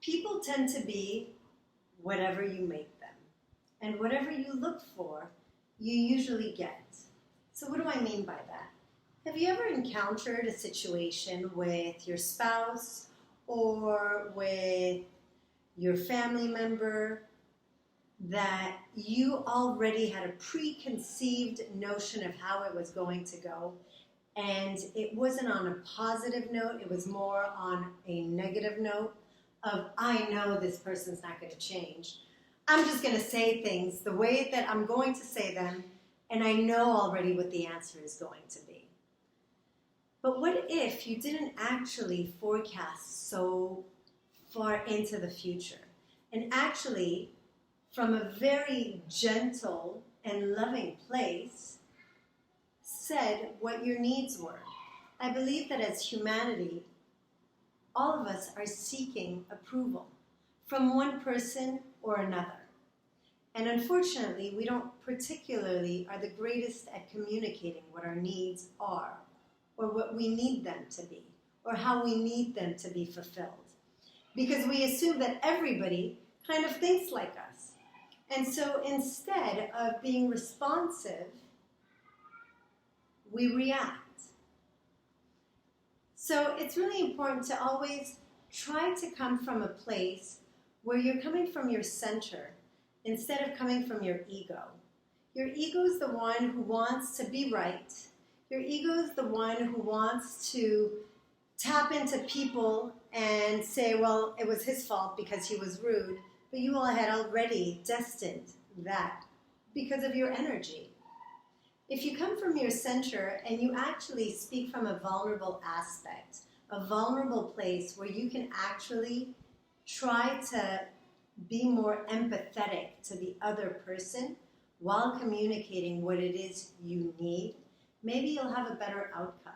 People tend to be whatever you make them. And whatever you look for, you usually get. So what do I mean by that? Have you ever encountered a situation with your spouse or with your family member that you already had a preconceived notion of how it was going to go, and it wasn't on a positive note, it was more on a negative note of, I know this person's not going to change. I'm just going to say things the way that I'm going to say them, and I know already what the answer is going to be. But what if you didn't actually forecast so far into the future, and actually, from a very gentle and loving place, said what your needs were? I believe that as humanity, all of us are seeking approval from one person or another. And unfortunately, we don't particularly are the greatest at communicating what our needs are, or what we need them to be, or how we need them to be fulfilled. Because we assume that everybody kind of thinks like us. And so instead of being responsive, we react. So it's really important to always try to come from a place where you're coming from your center instead of coming from your ego. Your ego is the one who wants to be right. Your ego is the one who wants to tap into people and say, well, it was his fault because he was rude. But you all had already destined that because of your energy. If you come from your center and you actually speak from a vulnerable aspect, a vulnerable place where you can actually try to be more empathetic to the other person while communicating what it is you need, maybe you'll have a better outcome.